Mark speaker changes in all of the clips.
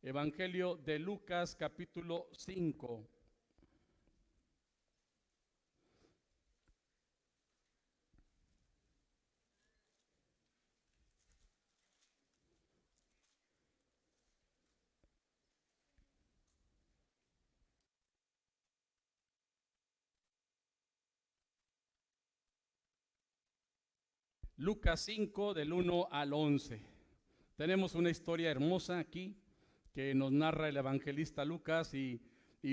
Speaker 1: Evangelio de Lucas, capítulo 5. Lucas 5 del 1 al 11. Tenemos una historia hermosa aquí que nos narra el evangelista Lucas y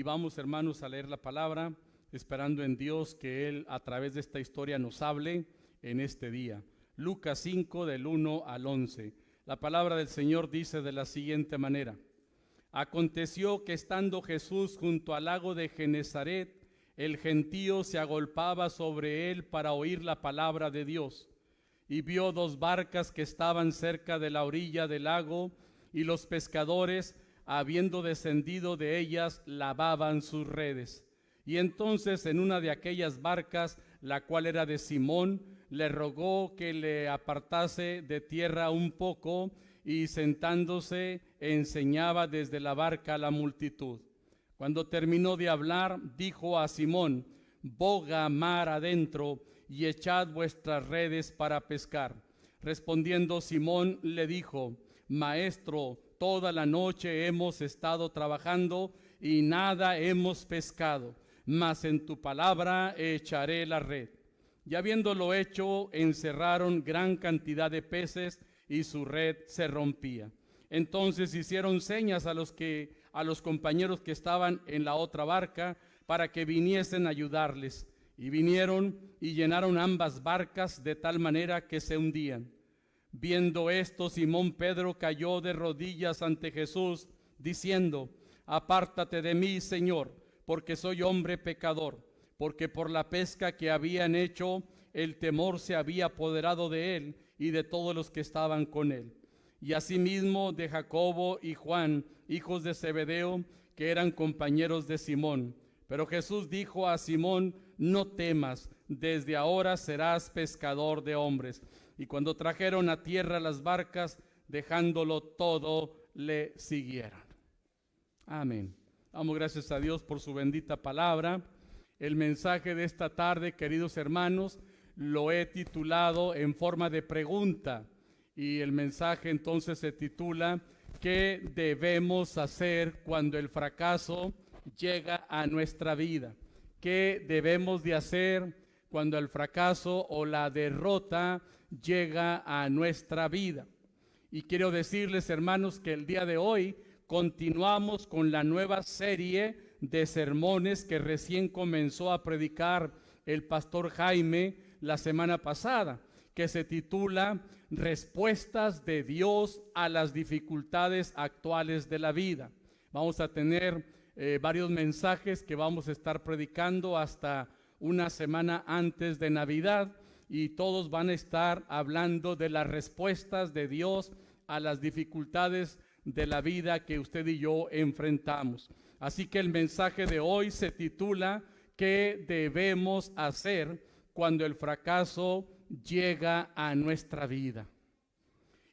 Speaker 1: vamos, hermanos, a leer la palabra, esperando en Dios que Él a través de esta historia nos hable en este día. Lucas 5 del 1 al 11. La palabra del Señor dice de la siguiente manera: Aconteció que estando Jesús junto al lago de Genezaret, el gentío se agolpaba sobre él para oír la palabra de Dios. Y vio dos barcas que estaban cerca de la orilla del lago, y los pescadores, habiendo descendido de ellas, lavaban sus redes. Y entonces en una de aquellas barcas, la cual era de Simón, le rogó que le apartase de tierra un poco, y sentándose enseñaba desde la barca a la multitud. Cuando terminó de hablar, dijo a Simón: boga mar adentro y echad vuestras redes para pescar. Respondiendo Simón le dijo: Maestro, toda la noche hemos estado trabajando y nada hemos pescado, mas en tu palabra echaré la red. Y habiéndolo hecho, encerraron gran cantidad de peces y su red se rompía. Entonces hicieron señas a los compañeros que estaban en la otra barca para que viniesen a ayudarles. Y vinieron y llenaron ambas barcas de tal manera que se hundían. Viendo esto, Simón Pedro cayó de rodillas ante Jesús, diciendo: Apártate de mí, Señor, porque soy hombre pecador. Porque por la pesca que habían hecho, el temor se había apoderado de él y de todos los que estaban con él. Y asimismo de Jacobo y Juan, hijos de Zebedeo, que eran compañeros de Simón. Pero Jesús dijo a Simón: no temas, desde ahora serás pescador de hombres. Y cuando trajeron a tierra las barcas, dejándolo todo, le siguieron. Amén. Damos gracias a Dios por su bendita palabra. El mensaje de esta tarde, queridos hermanos, lo he titulado en forma de pregunta. Y el mensaje entonces se titula: ¿qué debemos hacer cuando el fracaso llega a nuestra vida? ¿Qué debemos de hacer cuando el fracaso o la derrota llega a nuestra vida? Y quiero decirles, hermanos, que el día de hoy continuamos con la nueva serie de sermones que recién comenzó a predicar el pastor Jaime la semana pasada, que se titula Respuestas de Dios a las dificultades actuales de la vida. Vamos a tener varios mensajes que vamos a estar predicando hasta una semana antes de Navidad, y todos van a estar hablando de las respuestas de Dios a las dificultades de la vida que usted y yo enfrentamos. Así que el mensaje de hoy se titula ¿qué debemos hacer cuando el fracaso llega a nuestra vida?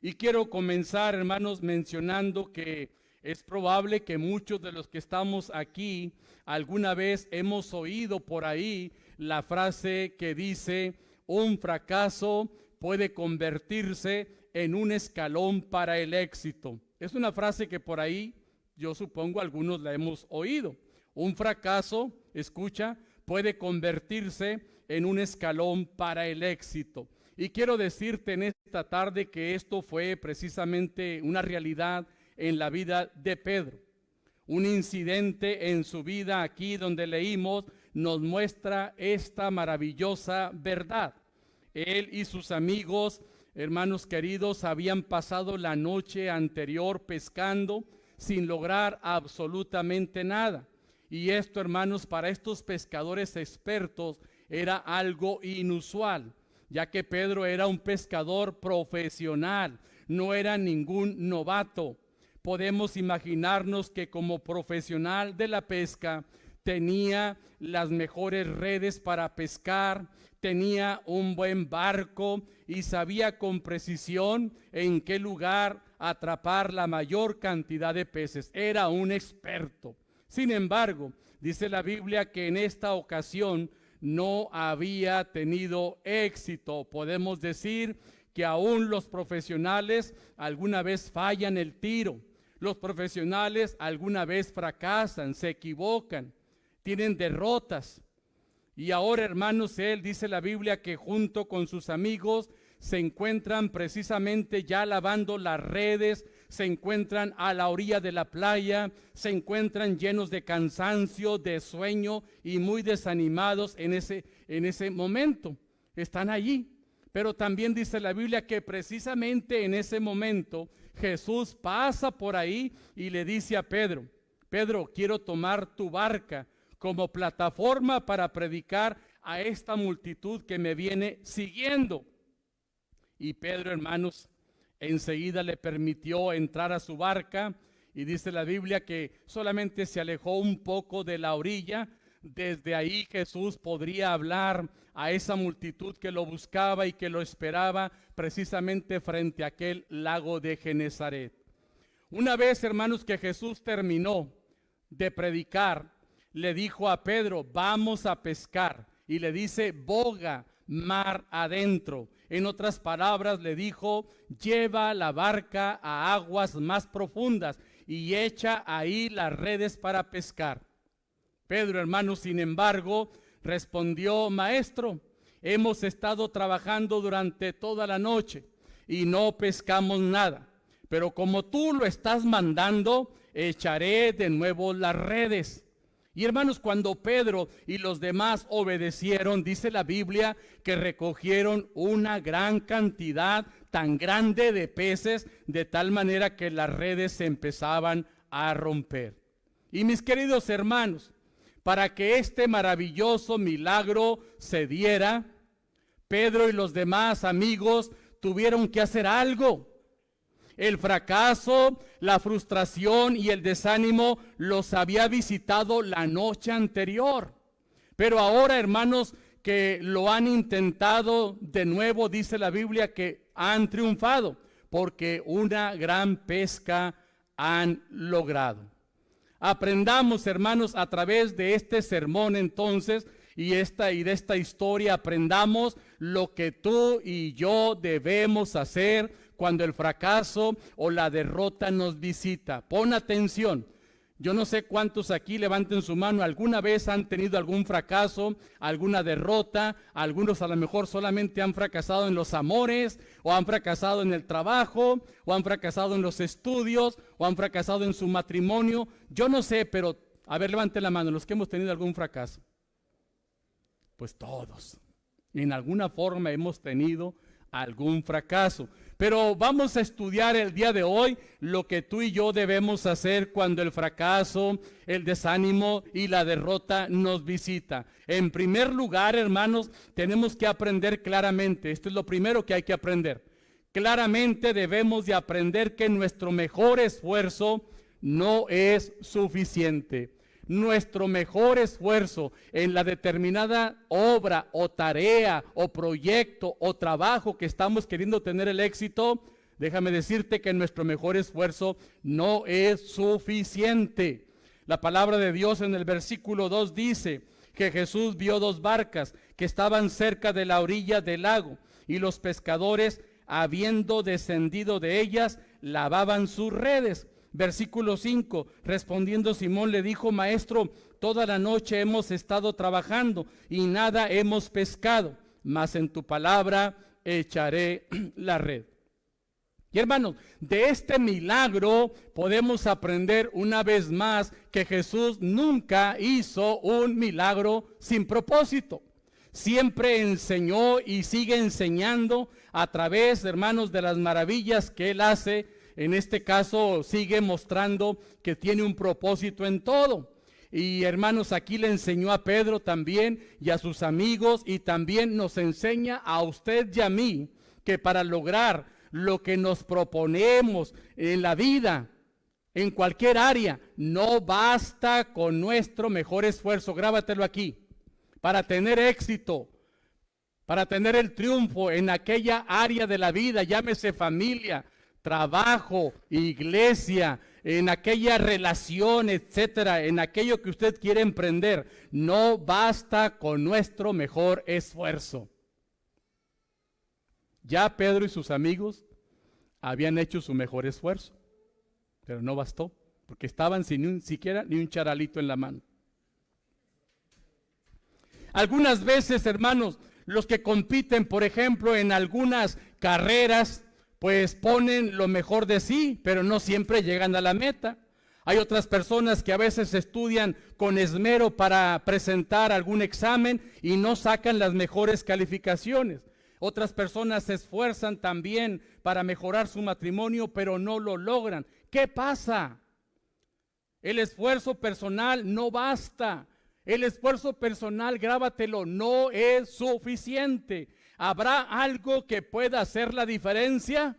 Speaker 1: Y quiero comenzar, hermanos, mencionando que es probable que muchos de los que estamos aquí alguna vez hemos oído por ahí la frase que dice: un fracaso puede convertirse en un escalón para el éxito. Es una frase que por ahí, yo supongo, algunos la hemos oído. Un fracaso, escucha, puede convertirse en un escalón para el éxito. Y quiero decirte en esta tarde que esto fue precisamente una realidad en la vida de Pedro. Un incidente en su vida aquí donde leímos nos muestra esta maravillosa verdad. Él y sus amigos, hermanos queridos, habían pasado la noche anterior pescando sin lograr absolutamente nada. Y esto, hermanos, para estos pescadores expertos era algo inusual, ya que Pedro era un pescador profesional, no era ningún novato. Podemos imaginarnos que como profesional de la pesca tenía las mejores redes para pescar, tenía un buen barco y sabía con precisión en qué lugar atrapar la mayor cantidad de peces. Era un experto. Sin embargo, dice la Biblia que en esta ocasión no había tenido éxito. Podemos decir que aún los profesionales alguna vez fallan el tiro. Los profesionales alguna vez fracasan, se equivocan, tienen derrotas. Y ahora, hermanos, él dice la Biblia que junto con sus amigos se encuentran precisamente ya lavando las redes, se encuentran a la orilla de la playa, se encuentran llenos de cansancio, de sueño y muy desanimados en ese momento. Están allí. Pero también dice la Biblia que precisamente en ese momento Jesús pasa por ahí y le dice a Pedro: Pedro, quiero tomar tu barca como plataforma para predicar a esta multitud que me viene siguiendo. Y Pedro, hermanos, enseguida le permitió entrar a su barca, y dice la Biblia que solamente se alejó un poco de la orilla. Desde ahí Jesús podría hablar a esa multitud que lo buscaba y que lo esperaba precisamente frente a aquel lago de Genezaret. Una vez, hermanos, que Jesús terminó de predicar, le dijo a Pedro: vamos a pescar. Y le dice: boga mar adentro. En otras palabras, le dijo: lleva la barca a aguas más profundas y echa ahí las redes para pescar. Pedro, hermano, sin embargo, respondió: maestro, hemos estado trabajando durante toda la noche y no pescamos nada, pero como tú lo estás mandando, echaré de nuevo las redes. Y hermanos, cuando Pedro y los demás obedecieron, dice la Biblia que recogieron una gran cantidad tan grande de peces, de tal manera que las redes se empezaban a romper. Y mis queridos hermanos, para que este maravilloso milagro se diera, Pedro y los demás amigos tuvieron que hacer algo. El fracaso, la frustración y el desánimo los había visitado la noche anterior. Pero ahora, hermanos, que lo han intentado de nuevo, dice la Biblia que han triunfado, porque una gran pesca han logrado. Aprendamos, hermanos, a través de este sermón entonces y de esta historia, aprendamos lo que tú y yo debemos hacer cuando el fracaso o la derrota nos visita. Pon atención. Yo no sé cuántos aquí, levanten su mano, alguna vez han tenido algún fracaso, alguna derrota. Algunos a lo mejor solamente han fracasado en los amores, o han fracasado en el trabajo, o han fracasado en los estudios, o han fracasado en su matrimonio. Yo no sé, pero a ver, levanten la mano los que hemos tenido algún fracaso. Pues todos, en alguna forma hemos tenido algún fracaso. Pero vamos a estudiar el día de hoy lo que tú y yo debemos hacer cuando el fracaso, el desánimo y la derrota nos visita. En primer lugar, hermanos, tenemos que aprender claramente. Esto es lo primero que hay que aprender. Claramente debemos de aprender que nuestro mejor esfuerzo no es suficiente. Nuestro mejor esfuerzo en la determinada obra o tarea o proyecto o trabajo que estamos queriendo tener el éxito, déjame decirte que nuestro mejor esfuerzo no es suficiente. La palabra de Dios en el versículo 2 dice que Jesús vio dos barcas que estaban cerca de la orilla del lago, y los pescadores, habiendo descendido de ellas, lavaban sus redes. Versículo 5, respondiendo Simón le dijo: maestro, toda la noche hemos estado trabajando y nada hemos pescado, mas en tu palabra echaré la red. Y hermanos, de este milagro podemos aprender una vez más que Jesús nunca hizo un milagro sin propósito. Siempre enseñó y sigue enseñando a través, hermanos, de las maravillas que Él hace. En este caso sigue mostrando que tiene un propósito en todo. Y hermanos, aquí le enseñó a Pedro también y a sus amigos, y también nos enseña a usted y a mí que para lograr lo que nos proponemos en la vida, en cualquier área, no basta con nuestro mejor esfuerzo. Grábatelo aquí. Para tener éxito, para tener el triunfo en aquella área de la vida, llámese familia, trabajo, iglesia, en aquella relación, etcétera, en aquello que usted quiere emprender, no basta con nuestro mejor esfuerzo. Ya Pedro y sus amigos habían hecho su mejor esfuerzo, pero no bastó, porque estaban sin siquiera ni un charalito en la mano. Algunas veces, hermanos, los que compiten, por ejemplo, en algunas carreras, pues ponen lo mejor de sí, pero no siempre llegan a la meta. Hay otras personas que a veces estudian con esmero para presentar algún examen y no sacan las mejores calificaciones. Otras personas se esfuerzan también para mejorar su matrimonio, pero no lo logran. ¿Qué pasa? El esfuerzo personal no basta. El esfuerzo personal, grábatelo, no es suficiente. ¿Habrá algo que pueda hacer la diferencia?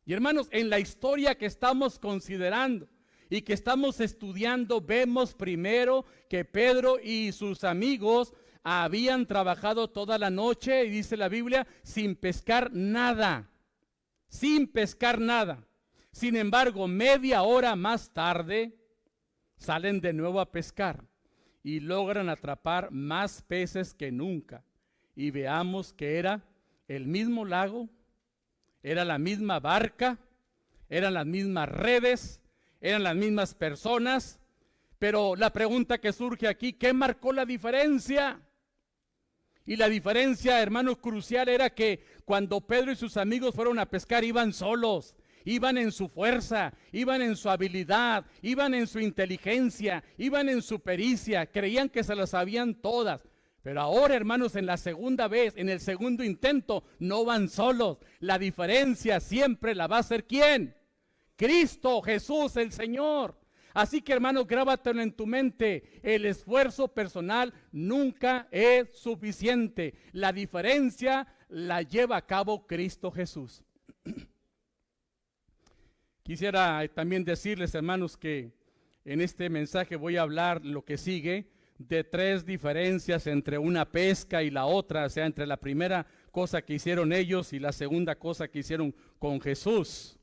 Speaker 1: Y hermanos, en la historia que estamos considerando y que estamos estudiando, vemos primero que Pedro y sus amigos habían trabajado toda la noche, y dice la Biblia, sin pescar nada. Sin pescar nada. Sin embargo, media hora más tarde, salen de nuevo a pescar y logran atrapar más peces que nunca. Y veamos que era el mismo lago, era la misma barca, eran las mismas redes, eran las mismas personas. Pero la pregunta que surge aquí, ¿qué marcó la diferencia? Y la diferencia, hermanos, crucial era que cuando Pedro y sus amigos fueron a pescar, iban solos. Iban en su fuerza, iban en su habilidad, iban en su inteligencia, iban en su pericia, creían que se las sabían todas. Pero ahora, hermanos, en la segunda vez, en el segundo intento, no van solos. La diferencia siempre la va a hacer ¿quién? Cristo, Jesús, el Señor. Así que, hermanos, grábatelo en tu mente. El esfuerzo personal nunca es suficiente. La diferencia la lleva a cabo Cristo Jesús. Quisiera también decirles, hermanos, que en este mensaje voy a hablar lo que sigue de 3 diferencias entre una pesca y la otra, o sea, entre la primera cosa que hicieron ellos y la segunda cosa que hicieron con Jesús.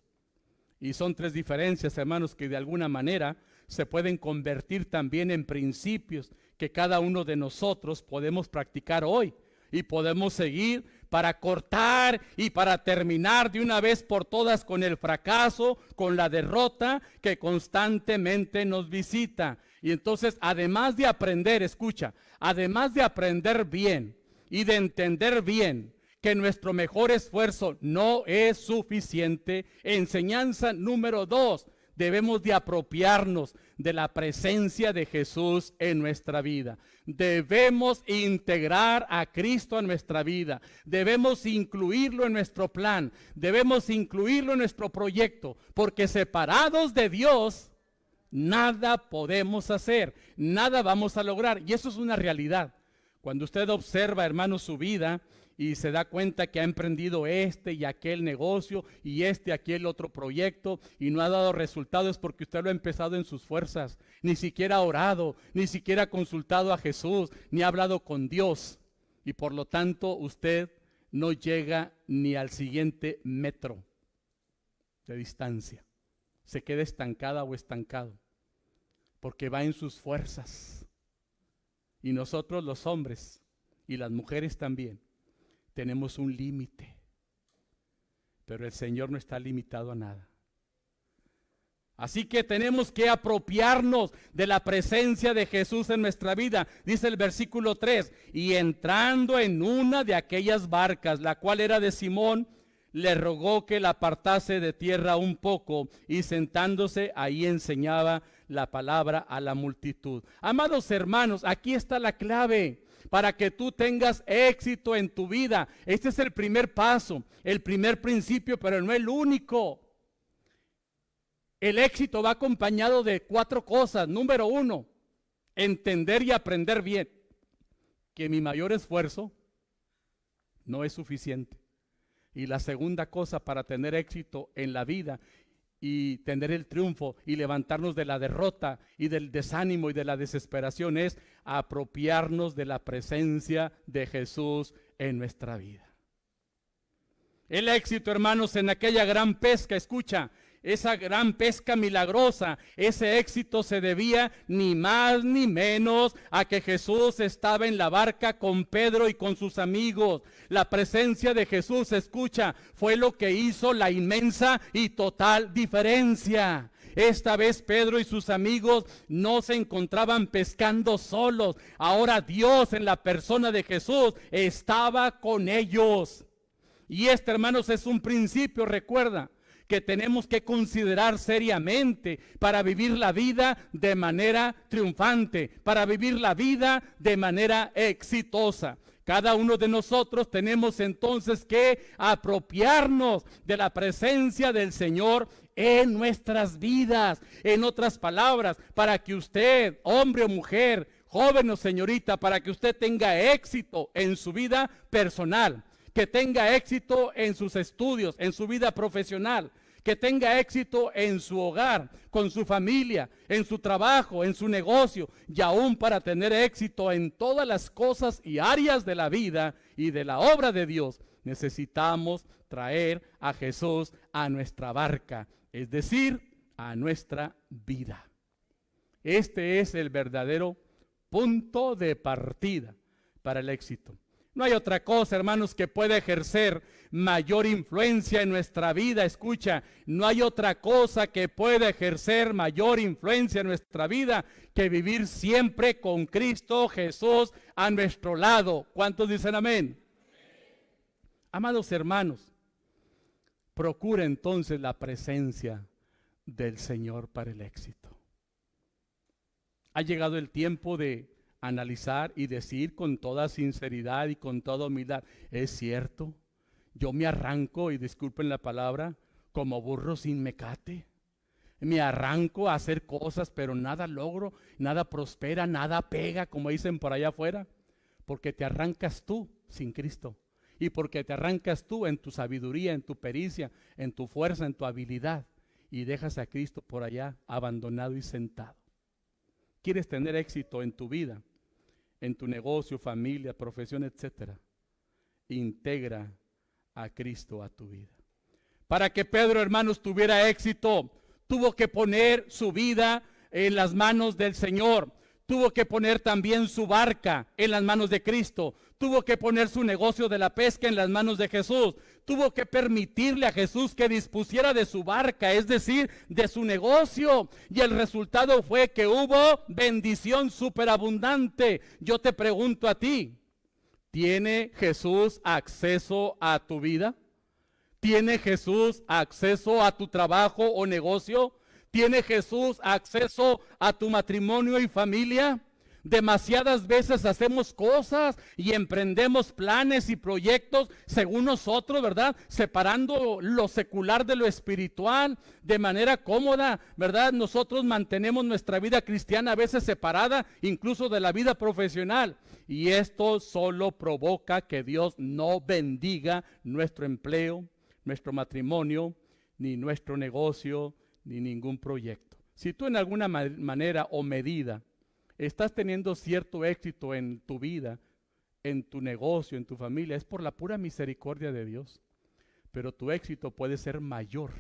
Speaker 1: Y son 3 diferencias, hermanos, que de alguna manera se pueden convertir también en principios que cada uno de nosotros podemos practicar hoy y podemos seguir para cortar y para terminar de una vez por todas con el fracaso, con la derrota que constantemente nos visita. Y entonces, además de aprender, escucha, además de aprender bien y de entender bien que nuestro mejor esfuerzo no es suficiente, enseñanza número 2, debemos de apropiarnos de la presencia de Jesús en nuestra vida. Debemos integrar a Cristo en nuestra vida. Debemos incluirlo en nuestro plan. Debemos incluirlo en nuestro proyecto. Porque separados de Dios, nada podemos hacer. Nada vamos a lograr. Y eso es una realidad. Cuando usted observa, hermano, su vida y se da cuenta que ha emprendido este y aquel negocio y aquel otro proyecto y no ha dado resultados, porque usted lo ha empezado en sus fuerzas, ni siquiera ha orado, ni siquiera ha consultado a Jesús, ni ha hablado con Dios, y por lo tanto usted no llega ni al siguiente metro de distancia. Se queda estancada o estancado porque va en sus fuerzas. Y nosotros, los hombres y las mujeres también, tenemos un límite, pero el Señor no está limitado a nada. Así que tenemos que apropiarnos de la presencia de Jesús en nuestra vida. Dice el versículo 3, y entrando en una de aquellas barcas, la cual era de Simón, le rogó que la apartase de tierra un poco, y sentándose ahí enseñaba la palabra a la multitud. Amados hermanos, aquí está la clave para que tú tengas éxito en tu vida. Este es el primer paso, el primer principio, pero no el único. El éxito va acompañado de 4 cosas. Número 1, entender y aprender bien que mi mayor esfuerzo no es suficiente. Y la segunda cosa para tener éxito en la vida y tener el triunfo y levantarnos de la derrota y del desánimo y de la desesperación es apropiarnos de la presencia de Jesús en nuestra vida. El éxito, hermanos, en aquella gran pesca, escucha, esa gran pesca milagrosa, ese éxito se debía ni más ni menos a que Jesús estaba en la barca con Pedro y con sus amigos. La presencia de Jesús, escucha, fue lo que hizo la inmensa y total diferencia. Esta vez Pedro y sus amigos no se encontraban pescando solos. Ahora Dios, en la persona de Jesús, estaba con ellos. Y este, hermanos, es un principio, recuerda, que tenemos que considerar seriamente para vivir la vida de manera triunfante, para vivir la vida de manera exitosa. Cada uno de nosotros tenemos entonces que apropiarnos de la presencia del Señor en nuestras vidas. En otras palabras, para que usted, hombre o mujer, joven o señorita, para que usted tenga éxito en su vida personal, que tenga éxito en sus estudios, en su vida profesional, que tenga éxito en su hogar, con su familia, en su trabajo, en su negocio, y aún para tener éxito en todas las cosas y áreas de la vida y de la obra de Dios, necesitamos traer a Jesús a nuestra barca, es decir, a nuestra vida. Este es el verdadero punto de partida para el éxito. No hay otra cosa, hermanos, que pueda ejercer mayor influencia en nuestra vida. Escucha, no hay otra cosa que pueda ejercer mayor influencia en nuestra vida que vivir siempre con Cristo Jesús a nuestro lado. ¿Cuántos dicen amén? Amados hermanos, procura entonces la presencia del Señor para el éxito. Ha llegado el tiempo de analizar y decir con toda sinceridad y con toda humildad, es cierto, yo me arranco, y disculpen la palabra, como burro sin mecate. Me arranco a hacer cosas, pero nada logro, nada prospera, nada pega, como dicen por allá afuera, porque te arrancas tú sin Cristo, y porque te arrancas tú en tu sabiduría, en tu pericia, en tu fuerza, en tu habilidad, y dejas a Cristo por allá abandonado y sentado. ¿Quieres tener éxito en tu vida, en tu negocio, familia, profesión, etcétera? Integra a Cristo a tu vida. Para que Pedro, hermanos, tuviera éxito, tuvo que poner su vida en las manos del Señor. Tuvo que poner también su barca en las manos de Cristo. Tuvo que poner su negocio de la pesca en las manos de Jesús. Tuvo que permitirle a Jesús que dispusiera de su barca, es decir, de su negocio. Y el resultado fue que hubo bendición superabundante. Yo te pregunto a ti, ¿tiene Jesús acceso a tu vida? ¿Tiene Jesús acceso a tu trabajo o negocio? ¿Tiene Jesús acceso a tu matrimonio y familia? Demasiadas veces hacemos cosas y emprendemos planes y proyectos según nosotros, ¿verdad? Separando lo secular de lo espiritual de manera cómoda, ¿verdad? Nosotros mantenemos nuestra vida cristiana a veces separada incluso de la vida profesional. Y esto solo provoca que Dios no bendiga nuestro empleo, nuestro matrimonio, ni nuestro negocio, ni ningún proyecto. Si tú en alguna manera o medida estás teniendo cierto éxito en tu vida, en tu negocio, en tu familia, es por la pura misericordia de Dios. Pero tu éxito puede ser mayor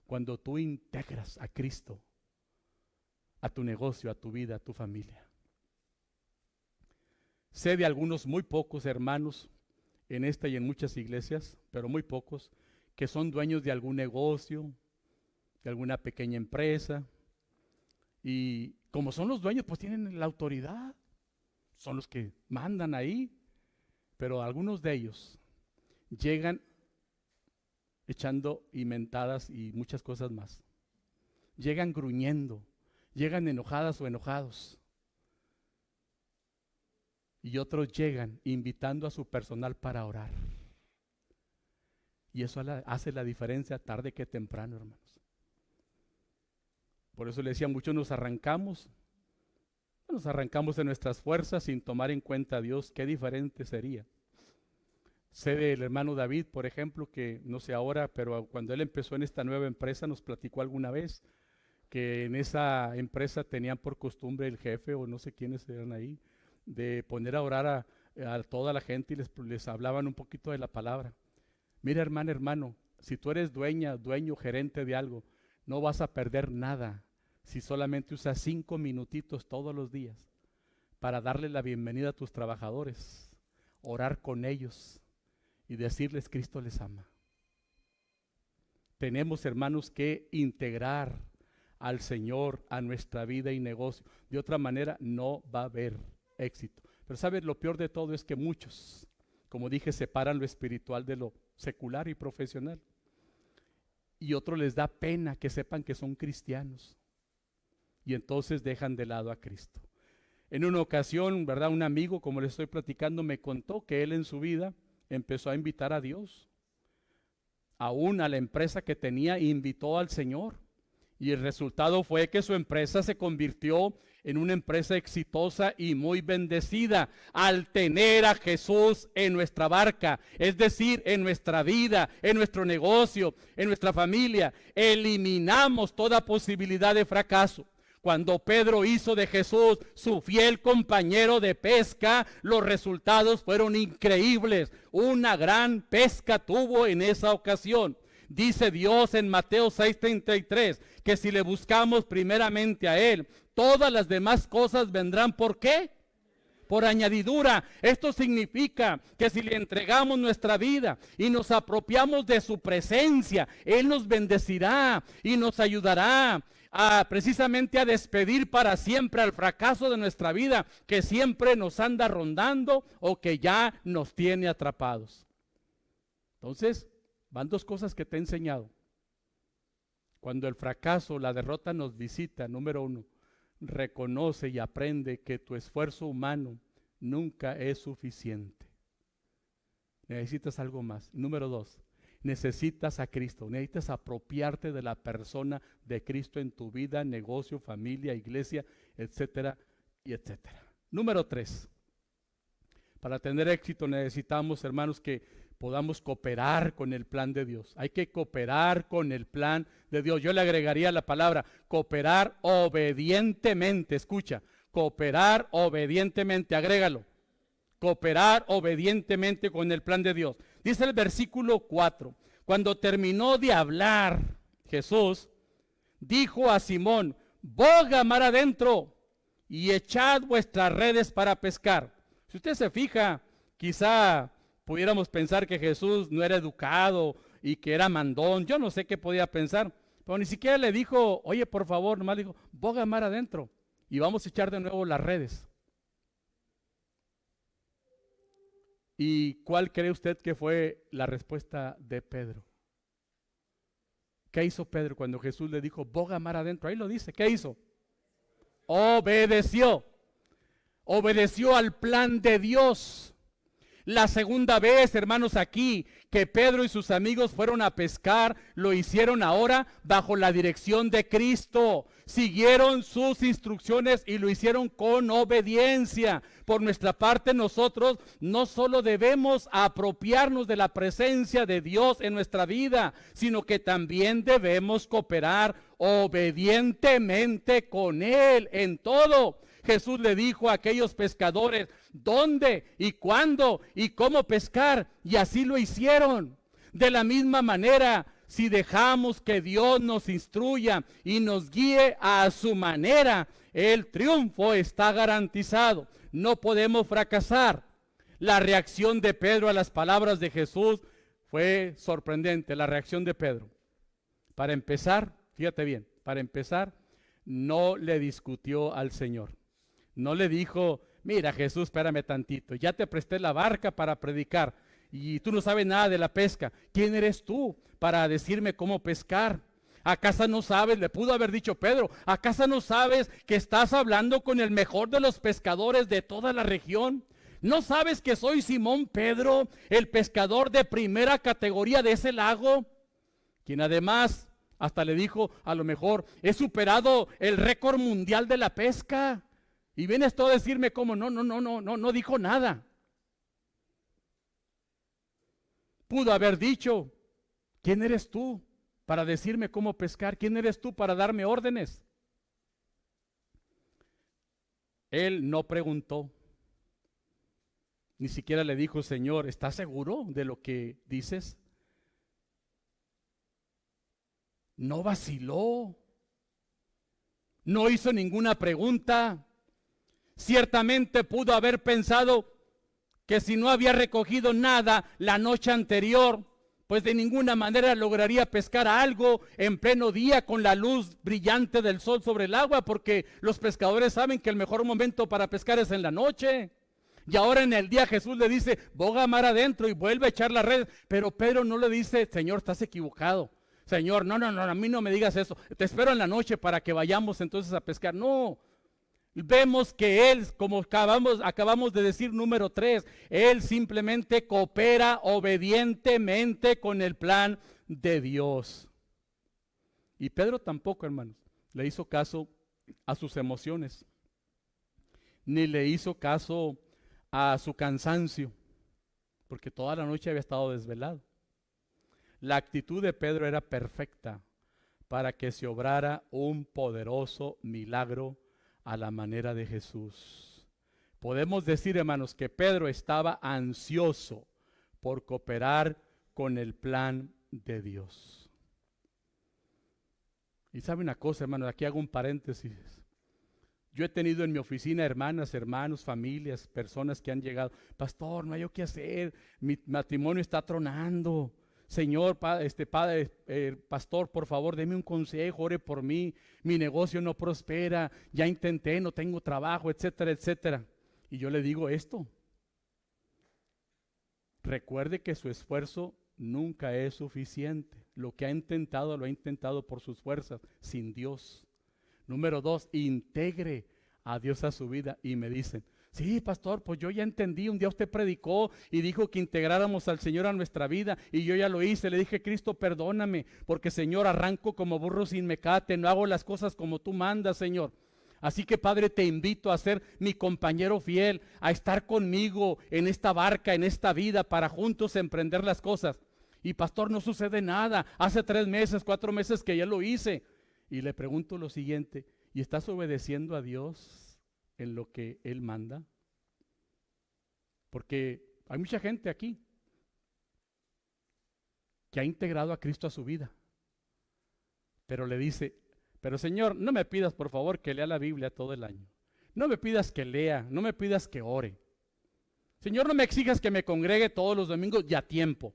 Speaker 1: cuando tú integras a Cristo a tu negocio, a tu vida, a tu familia. Sé de algunos muy pocos hermanos en esta y en muchas iglesias, pero muy pocos, que son dueños de algún negocio, de alguna pequeña empresa, y como son los dueños, pues tienen la autoridad, son los que mandan ahí, pero algunos de ellos llegan echando mentadas y muchas cosas más, llegan gruñendo, llegan enojadas o enojados, y otros llegan invitando a su personal para orar, y eso hace la diferencia tarde que temprano, hermanos. Por eso le decía, muchos nos arrancamos de nuestras fuerzas sin tomar en cuenta a Dios. Qué diferente sería. Sé del hermano David, por ejemplo, que no sé ahora, pero cuando él empezó en esta nueva empresa nos platicó alguna vez que en esa empresa tenían por costumbre el jefe o no sé quiénes eran ahí, de poner a orar a toda la gente y les hablaban un poquito de la palabra. Mira, hermana, hermano, si tú eres dueña, dueño, gerente de algo, no vas a perder nada si solamente usas 5 minutitos todos los días para darle la bienvenida a tus trabajadores, orar con ellos y decirles Cristo les ama. Tenemos, hermanos, que integrar al Señor a nuestra vida y negocio. De otra manera no va a haber éxito. Pero ¿sabes? Lo peor de todo es que muchos, como dije, separan lo espiritual de lo secular y profesional. Y otros les da pena que sepan que son cristianos. Y entonces dejan de lado a Cristo. En una ocasión, ¿verdad? Un amigo, como les estoy platicando, me contó que él en su vida empezó a invitar a Dios. Aún a la empresa que tenía, invitó al Señor. Y el resultado fue que su empresa se convirtió en una empresa exitosa y muy bendecida al tener a Jesús en nuestra barca, es decir, en nuestra vida, en nuestro negocio, en nuestra familia. Eliminamos toda posibilidad de fracaso. Cuando Pedro hizo de Jesús su fiel compañero de pesca, los resultados fueron increíbles. Una gran pesca tuvo en esa ocasión. Dice Dios en Mateo 6:33 que si le buscamos primeramente a Él, todas las demás cosas vendrán. ¿Por qué? Por añadidura. Esto significa que si le entregamos nuestra vida y nos apropiamos de su presencia, Él nos bendecirá y nos ayudará precisamente a despedir para siempre al fracaso de nuestra vida que siempre nos anda rondando o que ya nos tiene atrapados. Entonces, van dos cosas que te he enseñado. Cuando el fracaso, la derrota nos visita, número 1, reconoce y aprende que tu esfuerzo humano nunca es suficiente. Necesitas algo más. Número 2, necesitas a Cristo, necesitas apropiarte de la persona de Cristo en tu vida, negocio, familia, iglesia, etcétera, y etcétera. Número 3, para tener éxito necesitamos, hermanos, que podamos cooperar con el plan de Dios. Hay que cooperar con el plan de Dios. Yo le agregaría la palabra cooperar obedientemente. Escucha, cooperar obedientemente, agrégalo. Cooperar obedientemente con el plan de Dios. Dice el versículo 4, cuando terminó de hablar Jesús, dijo a Simón, boga mar adentro y echad vuestras redes para pescar. Si usted se fija, quizá pudiéramos pensar que Jesús no era educado y que era mandón. Yo no sé qué podía pensar, pero ni siquiera le dijo, oye, por favor, nomás dijo, boga mar adentro y vamos a echar de nuevo las redes. ¿Y cuál cree usted que fue la respuesta de Pedro? ¿Qué hizo Pedro cuando Jesús le dijo, boga mar adentro? Ahí lo dice, ¿qué hizo? Obedeció. Obedeció al plan de Dios. La segunda vez, hermanos, aquí que Pedro y sus amigos fueron a pescar, lo hicieron ahora bajo la dirección de Cristo. Siguieron sus instrucciones y lo hicieron con obediencia. Por nuestra parte, nosotros no solo debemos apropiarnos de la presencia de Dios en nuestra vida, sino que también debemos cooperar obedientemente con Él en todo. Jesús le dijo a aquellos pescadores dónde y cuándo y cómo pescar, y así lo hicieron. De la misma manera, si dejamos que Dios nos instruya y nos guíe a su manera, el triunfo está garantizado. No podemos fracasar. La reacción de Pedro a las palabras de Jesús fue sorprendente. La reacción de Pedro. Para empezar, fíjate bien, para empezar, no le discutió al Señor. No le dijo, mira Jesús, espérame tantito, ya te presté la barca para predicar y tú no sabes nada de la pesca. ¿Quién eres tú para decirme cómo pescar? ¿Acaso no sabes? Le pudo haber dicho Pedro, ¿acaso no sabes que estás hablando con el mejor de los pescadores de toda la región? ¿No sabes que soy Simón Pedro, el pescador de primera categoría de ese lago? Quien además hasta le dijo, a lo mejor he superado el récord mundial de la pesca. Y vienes tú a decirme cómo, no dijo nada. Pudo haber dicho, ¿quién eres tú para decirme cómo pescar? ¿Quién eres tú para darme órdenes? Él no preguntó. Ni siquiera le dijo, Señor, ¿estás seguro de lo que dices? No vaciló, no hizo ninguna pregunta. Ciertamente pudo haber pensado que si no había recogido nada la noche anterior, pues de ninguna manera lograría pescar algo en pleno día con la luz brillante del sol sobre el agua, porque los pescadores saben que el mejor momento para pescar es en la noche. Y ahora en el día Jesús le dice, boga mar adentro, y vuelve a echar la red. Pero Pedro no le dice, Señor, estás equivocado. Señor, no, a mí no me digas eso. Te espero en la noche para que vayamos entonces a pescar. No. Vemos que él, como acabamos de decir, número 3, él simplemente coopera obedientemente con el plan de Dios. Y Pedro tampoco, hermanos, le hizo caso a sus emociones, ni le hizo caso a su cansancio, porque toda la noche había estado desvelado. La actitud de Pedro era perfecta para que se obrara un poderoso milagro a la manera de Jesús. Podemos decir, hermanos, que Pedro estaba ansioso por cooperar con el plan de Dios. Y sabe una cosa, hermanos, aquí hago un paréntesis. Yo he tenido en mi oficina hermanas, hermanos, familias, personas que han llegado, pastor, no hay qué hacer, mi matrimonio está tronando. Señor, pastor, por favor, deme un consejo, ore por mí, mi negocio no prospera, ya intenté, no tengo trabajo, etcétera, etcétera. Y yo le digo esto, recuerde que su esfuerzo nunca es suficiente. Lo que ha intentado, lo ha intentado por sus fuerzas, sin Dios. Número 2, integre a Dios a su vida. Y me dicen, sí, pastor, pues yo ya entendí, un día usted predicó y dijo que integráramos al Señor a nuestra vida y yo ya lo hice, le dije, Cristo, perdóname, porque Señor, arranco como burro sin mecate, no hago las cosas como tú mandas, Señor. Así que Padre, te invito a ser mi compañero fiel, a estar conmigo en esta barca, en esta vida, para juntos emprender las cosas. Y pastor, no sucede nada, hace 3 meses, 4 meses que ya lo hice. Y le pregunto lo siguiente, ¿y estás obedeciendo a Dios en lo que Él manda? Porque hay mucha gente aquí que ha integrado a Cristo a su vida, pero le dice, pero Señor, no me pidas por favor que lea la Biblia todo el año, no me pidas que lea, no me pidas que ore, Señor, no me exijas que me congregue todos los domingos y a tiempo,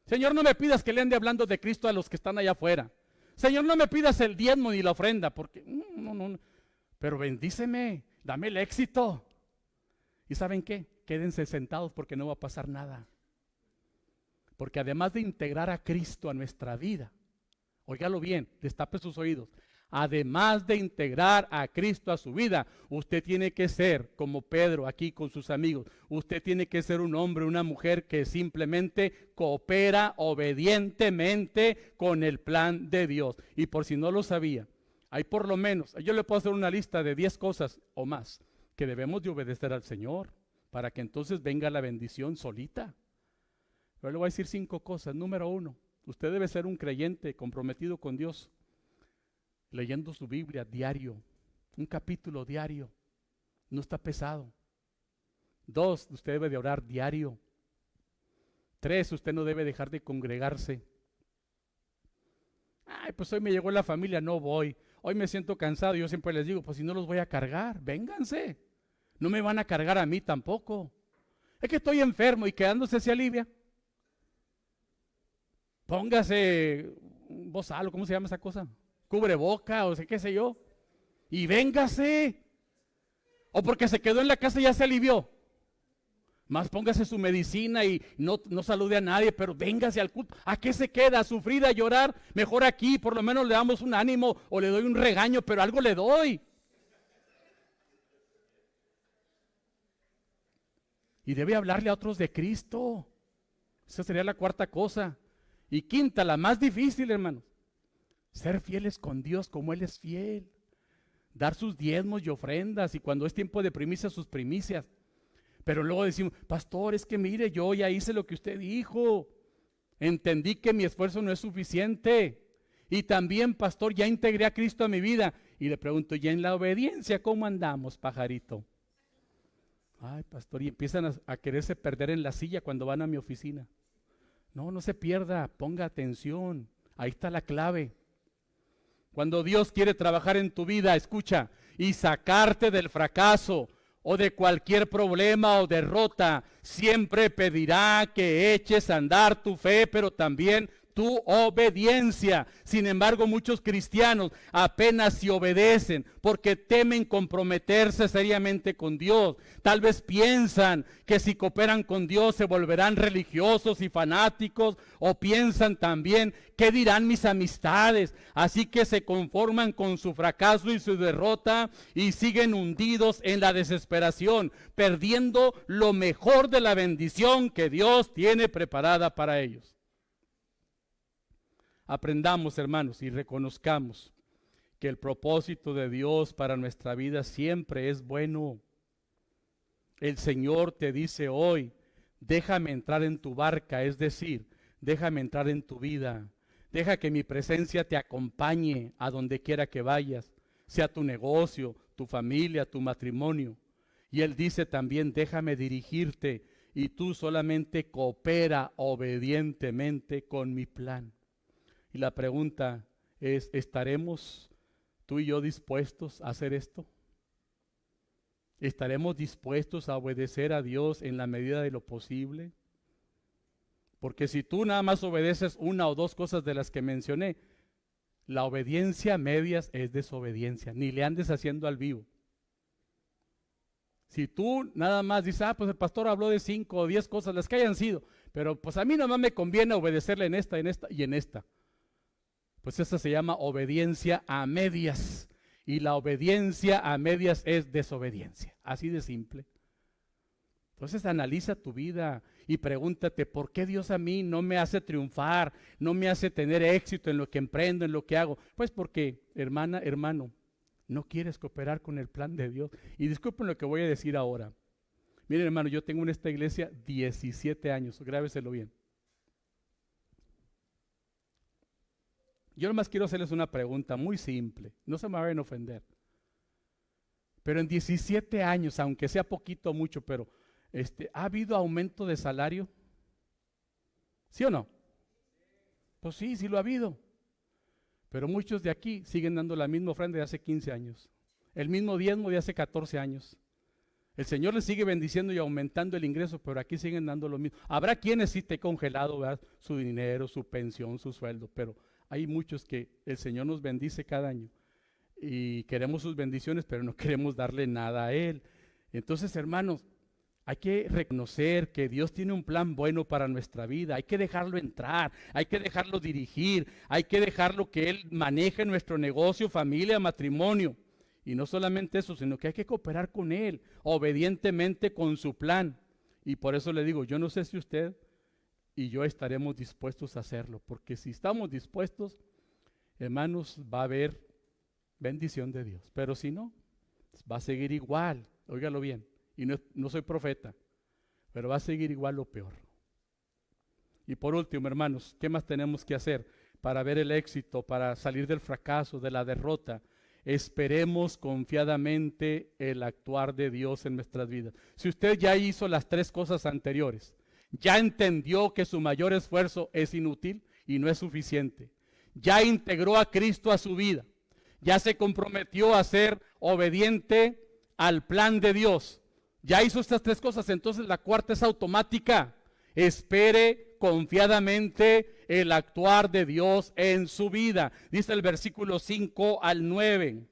Speaker 1: Señor, no me pidas que le ande hablando de Cristo a los que están allá afuera, Señor, no me pidas el diezmo ni la ofrenda, porque no, pero bendíceme, dame el éxito. ¿Y saben qué? Quédense sentados porque no va a pasar nada. Porque además de integrar a Cristo a nuestra vida, óigalo bien, destape sus oídos, además de integrar a Cristo a su vida, usted tiene que ser como Pedro aquí con sus amigos, usted tiene que ser un hombre, una mujer que simplemente coopera obedientemente con el plan de Dios. Y por si no lo sabía, hay por lo menos, yo le puedo hacer una lista de 10 cosas o más que debemos de obedecer al Señor para que entonces venga la bendición solita. Pero le voy a decir 5 cosas. Número 1, usted debe ser un creyente comprometido con Dios, leyendo su Biblia diario, un capítulo diario, no está pesado. 2, usted debe de orar diario. 3, usted no debe dejar de congregarse. Ay, pues hoy me llegó la familia, no voy. Hoy me siento cansado, yo siempre les digo, pues si no los voy a cargar, vénganse. No me van a cargar a mí tampoco. Es que estoy enfermo y quedándose se alivia. Póngase un bozal, ¿cómo se llama esa cosa? Cubreboca o sé qué sé yo. Y véngase. O porque se quedó en la casa y ya se alivió. Más póngase su medicina y no salude a nadie, pero véngase al culto. ¿A qué se queda? ¿A sufrir, a llorar? Mejor aquí, por lo menos le damos un ánimo o le doy un regaño, pero algo le doy. Y debe hablarle a otros de Cristo. Esa sería la 4ª cosa. Y 5ª, la más difícil, hermanos. Ser fieles con Dios como Él es fiel. Dar sus diezmos y ofrendas. Y cuando es tiempo de primicias, sus primicias. Pero luego decimos, pastor, es que mire, yo ya hice lo que usted dijo. Entendí que mi esfuerzo no es suficiente. Y también, pastor, ya integré a Cristo a mi vida. Y le pregunto, ¿ya en la obediencia cómo andamos, pajarito? Ay, pastor, y empiezan a quererse perder en la silla cuando van a mi oficina. No se pierda, ponga atención, Ahí está la clave. Cuando Dios quiere trabajar en tu vida, escucha, y sacarte del fracaso o de cualquier problema o derrota, siempre pedirá que eches a andar tu fe, pero también tu obediencia. Sin embargo, muchos cristianos apenas si obedecen porque temen comprometerse seriamente con Dios. Tal vez piensan que si cooperan con Dios se volverán religiosos y fanáticos, o piensan también, ¿qué dirán mis amistades? Así que se conforman con su fracaso y su derrota y siguen hundidos en la desesperación, perdiendo lo mejor de la bendición que Dios tiene preparada para ellos. Aprendamos, hermanos, y reconozcamos que el propósito de Dios para nuestra vida siempre es bueno. El Señor te dice hoy, déjame entrar en tu barca, es decir, déjame entrar en tu vida. Deja que mi presencia te acompañe a donde quiera que vayas, sea tu negocio, tu familia, tu matrimonio. Y Él dice también, déjame dirigirte y tú solamente coopera obedientemente con mi plan. Y la pregunta es, ¿estaremos tú y yo dispuestos a hacer esto? ¿Estaremos dispuestos a obedecer a Dios en la medida de lo posible? Porque si tú nada más obedeces una o dos cosas de las que mencioné, la obediencia a medias es desobediencia, ni le andes haciendo al vivo. Si tú nada más dices, pues el pastor habló de 5 o 10 cosas, las que hayan sido, pero pues a mí nada más me conviene obedecerle en esta y en esta. Pues esa se llama obediencia a medias. Y la obediencia a medias es desobediencia. Así de simple. Entonces analiza tu vida y pregúntate, ¿por qué Dios a mí no me hace triunfar? No me hace tener éxito en lo que emprendo, en lo que hago. Pues porque, hermana, hermano, no quieres cooperar con el plan de Dios. Y disculpen lo que voy a decir ahora. Miren, hermano, yo tengo en esta iglesia 17 años. Grábeselo bien. Yo nomás quiero hacerles una pregunta muy simple, no se me vayan a ofender. Pero en 17 años, aunque sea poquito o mucho, pero ¿ha habido aumento de salario? ¿Sí o no? Pues sí, sí lo ha habido. Pero muchos de aquí siguen dando la misma ofrenda de hace 15 años, el mismo diezmo de hace 14 años. El Señor les sigue bendiciendo y aumentando el ingreso, pero aquí siguen dando lo mismo. Habrá quienes sí esté congelado, ¿verdad?, su dinero, su pensión, su sueldo, pero hay muchos que el Señor nos bendice cada año y queremos sus bendiciones, pero no queremos darle nada a Él. Entonces, hermanos, hay que reconocer que Dios tiene un plan bueno para nuestra vida. Hay que dejarlo entrar, hay que dejarlo dirigir, hay que dejarlo que Él maneje nuestro negocio, familia, matrimonio. Y no solamente eso, sino que hay que cooperar con Él, obedientemente con su plan. Y por eso le digo, yo no sé si usted y yo estaremos dispuestos a hacerlo, porque si estamos dispuestos, hermanos, va a haber bendición de Dios. Pero si no, va a seguir igual, óigalo bien, y no soy profeta, pero va a seguir igual o peor. Y por último, hermanos, ¿qué más tenemos que hacer para ver el éxito, para salir del fracaso, de la derrota? Esperemos confiadamente el actuar de Dios en nuestras vidas. Si usted ya hizo las 3 cosas anteriores, ya entendió que su mayor esfuerzo es inútil y no es suficiente, ya integró a Cristo a su vida, ya se comprometió a ser obediente al plan de Dios, ya hizo estas 3 cosas, entonces la cuarta es automática. Espere confiadamente el actuar de Dios en su vida. Dice el versículo 5 al 9.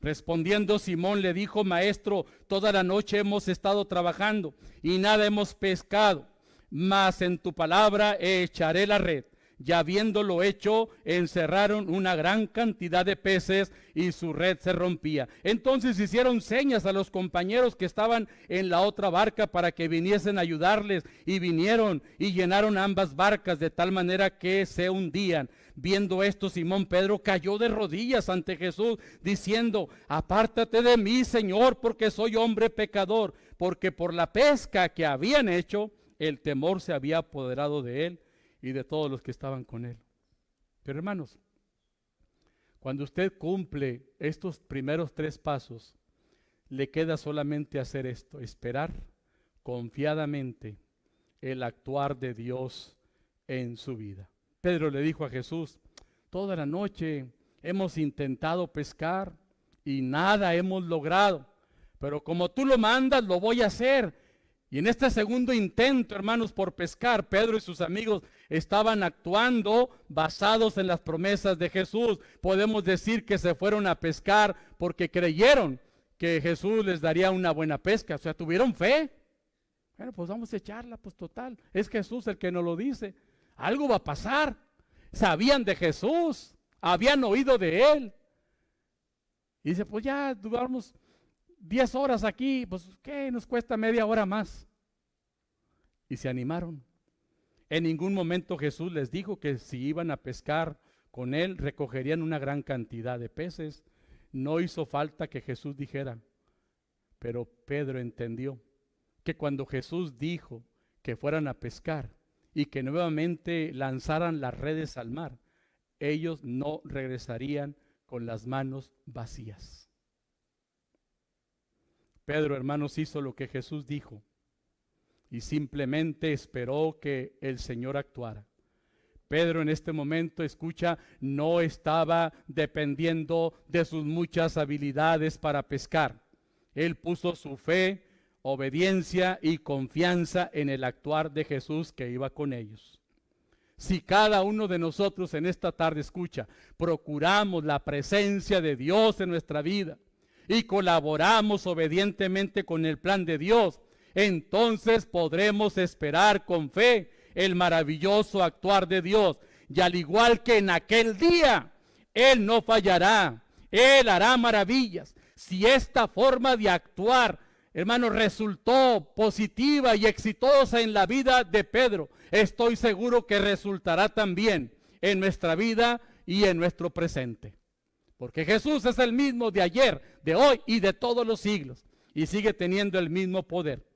Speaker 1: Respondiendo Simón le dijo, maestro, toda la noche hemos estado trabajando y nada hemos pescado, mas en tu palabra echaré la red. Y habiéndolo hecho, encerraron una gran cantidad de peces y su red se rompía. Entonces hicieron señas a los compañeros que estaban en la otra barca para que viniesen a ayudarles, y vinieron y llenaron ambas barcas de tal manera que se hundían. Viendo esto, Simón Pedro cayó de rodillas ante Jesús, diciendo, apártate de mí, Señor, porque soy hombre pecador, porque por la pesca que habían hecho, el temor se había apoderado de él y de todos los que estaban con él. Pero hermanos, cuando usted cumple estos primeros 3 pasos, le queda solamente hacer esto, esperar confiadamente el actuar de Dios en su vida. Pedro le dijo a Jesús: toda la noche hemos intentado pescar y nada hemos logrado, pero como tú lo mandas, lo voy a hacer. Y en este segundo intento, hermanos, por pescar, Pedro y sus amigos estaban actuando basados en las promesas de Jesús. Podemos decir que se fueron a pescar porque creyeron que Jesús les daría una buena pesca, o sea, tuvieron fe. Bueno, pues vamos a echarla, pues total, es Jesús el que nos lo dice. Algo va a pasar. Sabían de Jesús, habían oído de Él. Y dice, pues ya duramos 10 horas aquí, pues ¿qué nos cuesta media hora más? Y se animaron. En ningún momento Jesús les dijo que si iban a pescar con Él, recogerían una gran cantidad de peces. No hizo falta que Jesús dijera, pero Pedro entendió que cuando Jesús dijo que fueran a pescar y que nuevamente lanzaran las redes al mar, ellos no regresarían con las manos vacías. Pedro, hermanos, hizo lo que Jesús dijo y simplemente esperó que el Señor actuara. Pedro en este momento, escucha, no estaba dependiendo de sus muchas habilidades para pescar. Él puso su fe, obediencia y confianza en el actuar de Jesús que iba con ellos. Si cada uno de nosotros en esta tarde, escucha, procuramos la presencia de Dios en nuestra vida y colaboramos obedientemente con el plan de Dios, entonces podremos esperar con fe el maravilloso actuar de Dios. Y al igual que en aquel día, Él no fallará, Él hará maravillas. Si esta forma de actuar, hermano, resultó positiva y exitosa en la vida de Pedro, estoy seguro que resultará también en nuestra vida y en nuestro presente. Porque Jesús es el mismo de ayer, de hoy y de todos los siglos, y sigue teniendo el mismo poder.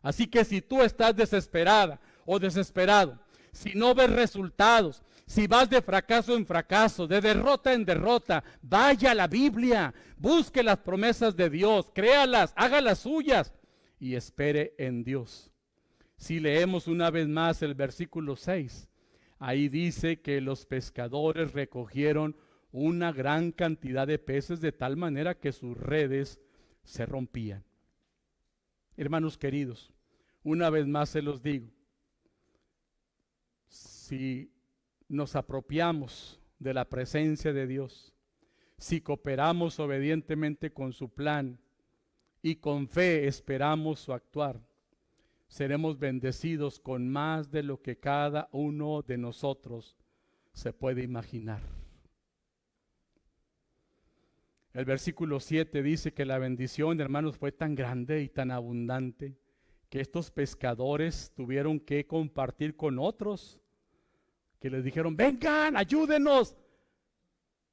Speaker 1: Así que si tú estás desesperada o desesperado, si no ves resultados, si vas de fracaso en fracaso, de derrota en derrota, vaya a la Biblia, busque las promesas de Dios, créalas, hágalas suyas y espere en Dios. Si leemos una vez más el versículo 6, ahí dice que los pescadores recogieron una gran cantidad de peces de tal manera que sus redes se rompían. Hermanos queridos, una vez más se los digo, si nos apropiamos de la presencia de Dios, si cooperamos obedientemente con su plan y con fe esperamos su actuar, seremos bendecidos con más de lo que cada uno de nosotros se puede imaginar. El versículo 7 dice que la bendición, hermanos, fue tan grande y tan abundante que estos pescadores tuvieron que compartir con otros, que les dijeron, vengan, ayúdenos,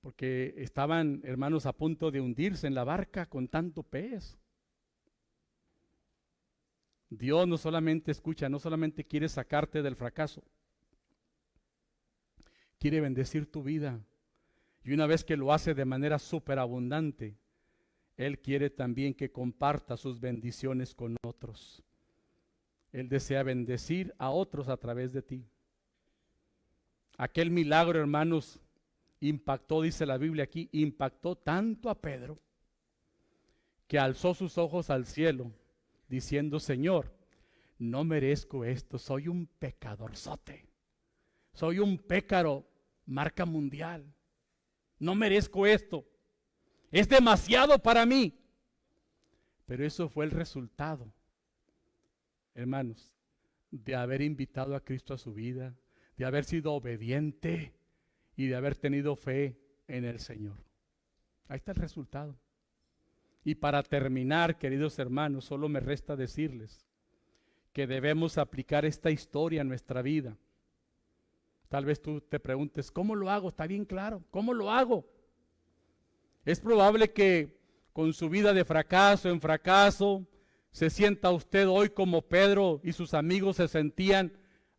Speaker 1: porque estaban, hermanos, a punto de hundirse en la barca con tanto pez. Dios no solamente escucha, no solamente quiere sacarte del fracaso, quiere bendecir tu vida. Y una vez que lo hace de manera superabundante, Él quiere también que comparta sus bendiciones con otros. Él desea bendecir a otros a través de ti. Aquel milagro, hermanos, impactó, dice la Biblia aquí, impactó tanto a Pedro que alzó sus ojos al cielo diciendo, Señor, no merezco esto, soy un pecadorzote, soy un pícaro marca mundial, no merezco esto, es demasiado para mí. Pero eso fue el resultado, hermanos, de haber invitado a Cristo a su vida, de haber sido obediente y de haber tenido fe en el Señor. Ahí está el resultado. Y para terminar, queridos hermanos, solo me resta decirles que debemos aplicar esta historia a nuestra vida. Tal vez tú te preguntes, ¿cómo lo hago? Está bien claro, ¿cómo lo hago? Es probable que con su vida de fracaso en fracaso, se sienta usted hoy como Pedro y sus amigos se sentían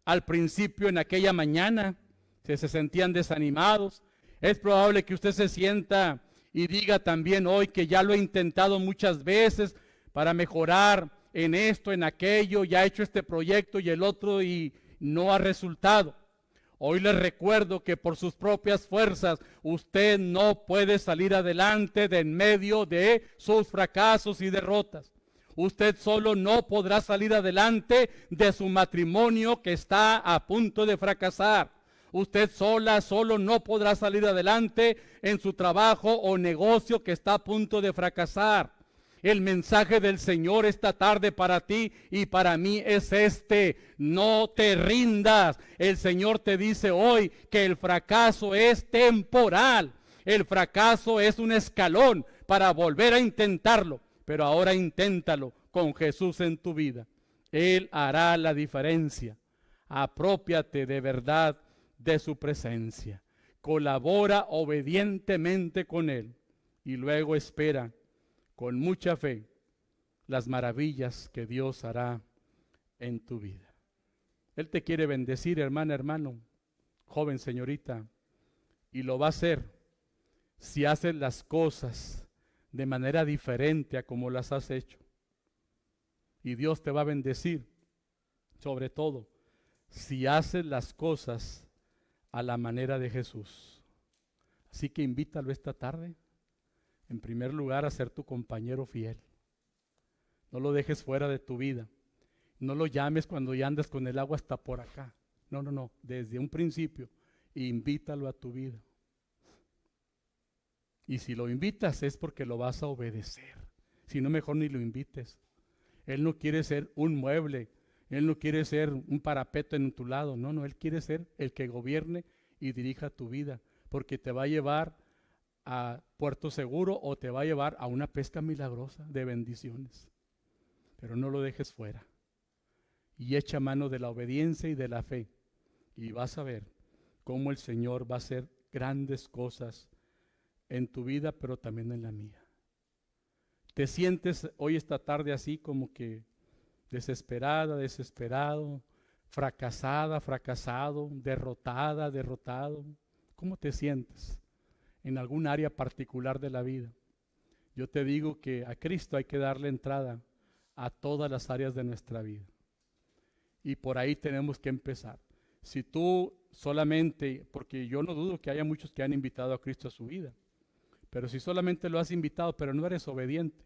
Speaker 1: al principio en aquella mañana, se sentían desanimados. Es probable que usted se sienta y diga también hoy que ya lo he intentado muchas veces para mejorar en esto, en aquello, ya he hecho este proyecto y el otro y no ha resultado. Hoy les recuerdo que por sus propias fuerzas usted no puede salir adelante de en medio de sus fracasos y derrotas. Usted solo no podrá salir adelante de su matrimonio que está a punto de fracasar. Usted solo no podrá salir adelante en su trabajo o negocio que está a punto de fracasar. El mensaje del Señor esta tarde para ti y para mí es este: no te rindas. El Señor te dice hoy que el fracaso es temporal. El fracaso es un escalón para volver a intentarlo, pero ahora inténtalo con Jesús en tu vida. Él hará la diferencia. Aprópiate de verdad de su presencia. Colabora obedientemente con Él y luego espera con mucha fe las maravillas que Dios hará en tu vida. Él te quiere bendecir, hermana, hermano, joven, señorita, y lo va a hacer si haces las cosas de manera diferente a como las has hecho. Y Dios te va a bendecir, sobre todo, si haces las cosas a la manera de Jesús. Así que invítalo esta tarde, en primer lugar, a ser tu compañero fiel. No lo dejes fuera de tu vida. No lo llames cuando ya andas con el agua hasta por acá. No. Desde un principio, invítalo a tu vida. Y si lo invitas es porque lo vas a obedecer. Si no, mejor ni lo invites. Él no quiere ser un mueble. Él no quiere ser un parapeto en tu lado. No. Él quiere ser el que gobierne y dirija tu vida. Porque te va a llevar a puerto seguro o te va a llevar a una pesca milagrosa de bendiciones. Pero no lo dejes fuera. Y echa mano de la obediencia y de la fe. Y vas a ver cómo el Señor va a hacer grandes cosas en tu vida, pero también en la mía. ¿Te sientes hoy esta tarde así como que desesperada, desesperado, fracasada, fracasado, derrotada, derrotado? ¿Cómo te sientes en algún área particular de la vida? Yo te digo que a Cristo hay que darle entrada a todas las áreas de nuestra vida. Y por ahí tenemos que empezar. Si tú solamente, porque yo no dudo que haya muchos que han invitado a Cristo a su vida, pero si solamente lo has invitado, pero no eres obediente,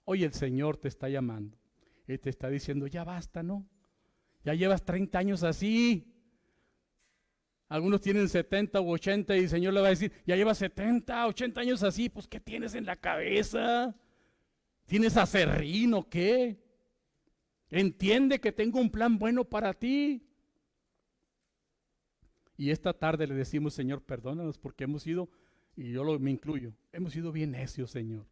Speaker 1: hoy el Señor te está llamando. Él te está diciendo, ya basta, ¿no? Ya llevas 30 años así. Algunos tienen 70 u 80 y el Señor le va a decir, ya llevas 70, 80 años así, pues ¿qué tienes en la cabeza? ¿Tienes aserrín o qué? Entiende que tengo un plan bueno para ti. Y esta tarde le decimos, Señor, perdónanos porque hemos sido, y yo me incluyo, hemos sido bien necios, Señor.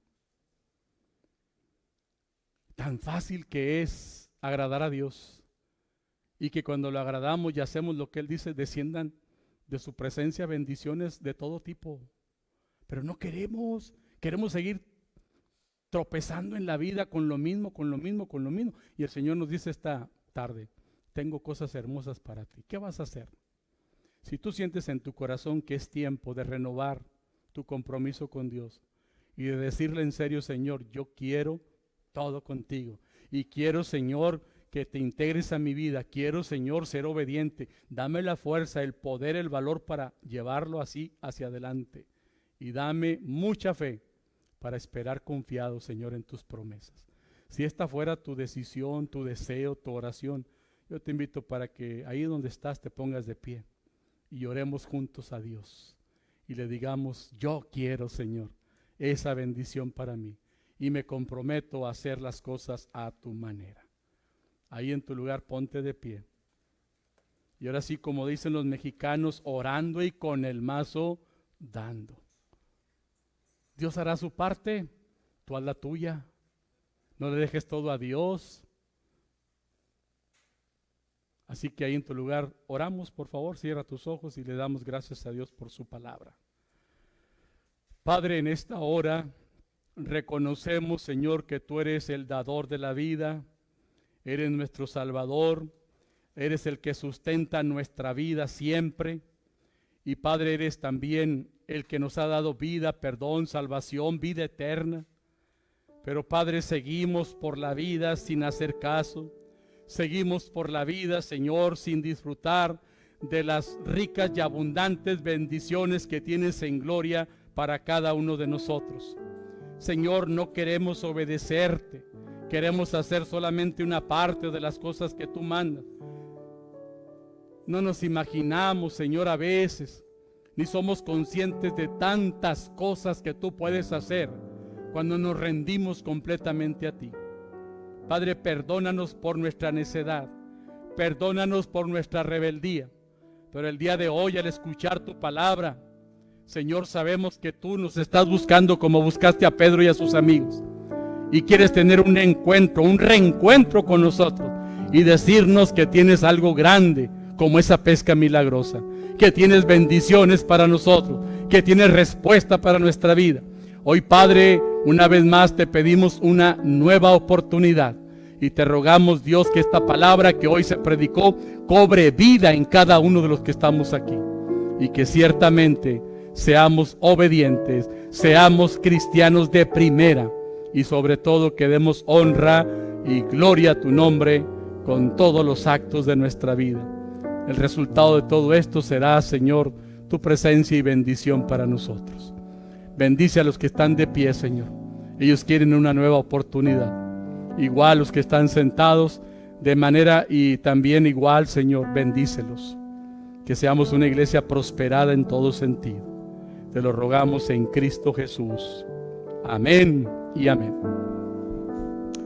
Speaker 1: Tan fácil que es agradar a Dios y que cuando lo agradamos y hacemos lo que Él dice, desciendan de su presencia bendiciones de todo tipo. Pero no queremos seguir tropezando en la vida con lo mismo. Y el Señor nos dice esta tarde, tengo cosas hermosas para ti. ¿Qué vas a hacer? Si tú sientes en tu corazón que es tiempo de renovar tu compromiso con Dios y de decirle en serio, Señor, yo quiero todo contigo. Y quiero, Señor, que te integres a mi vida. Quiero, Señor, ser obediente. Dame la fuerza, el poder, el valor para llevarlo así hacia adelante. Y dame mucha fe para esperar confiado, Señor, en tus promesas. Si esta fuera tu decisión, tu deseo, tu oración, yo te invito para que ahí donde estás te pongas de pie y oremos juntos a Dios. Y le digamos, yo quiero, Señor, esa bendición para mí. Y me comprometo a hacer las cosas a tu manera. Ahí en tu lugar ponte de pie. Y ahora sí, como dicen los mexicanos, orando y con el mazo dando. Dios hará su parte, tú haz la tuya. No le dejes todo a Dios. Así que ahí en tu lugar oramos, por favor, cierra tus ojos y le damos gracias a Dios por su palabra. Padre, en esta hora reconocemos, Señor, que tú eres el dador de la vida, eres nuestro Salvador, eres el que sustenta nuestra vida siempre. Y Padre, eres también el que nos ha dado vida, perdón, salvación, vida eterna. Pero Padre, seguimos por la vida sin hacer caso. Seguimos por la vida, Señor, sin disfrutar de las ricas y abundantes bendiciones que tienes en gloria para cada uno de nosotros. Señor, no queremos obedecerte, queremos hacer solamente una parte de las cosas que tú mandas. No nos imaginamos, Señor, a veces, ni somos conscientes de tantas cosas que tú puedes hacer cuando nos rendimos completamente a ti. Padre, perdónanos por nuestra necedad, perdónanos por nuestra rebeldía, pero el día de hoy, al escuchar tu palabra, Señor, sabemos que tú nos estás buscando como buscaste a Pedro y a sus amigos, y quieres tener un encuentro, un reencuentro con nosotros y decirnos que tienes algo grande como esa pesca milagrosa, que tienes bendiciones para nosotros, que tienes respuesta para nuestra vida. Hoy, Padre, una vez más te pedimos una nueva oportunidad y te rogamos, Dios, que esta palabra que hoy se predicó cobre vida en cada uno de los que estamos aquí, y que ciertamente seamos obedientes, seamos cristianos de primera, y sobre todo que demos honra y gloria a tu nombre con todos los actos de nuestra vida. El resultado de todo esto será, Señor, tu presencia y bendición para nosotros. Bendice a los que están de pie, Señor. Ellos quieren una nueva oportunidad. Igual los que están sentados de manera y también igual, Señor, bendícelos. Que seamos una iglesia prosperada en todo sentido. Te lo rogamos en Cristo Jesús. Amén y amén.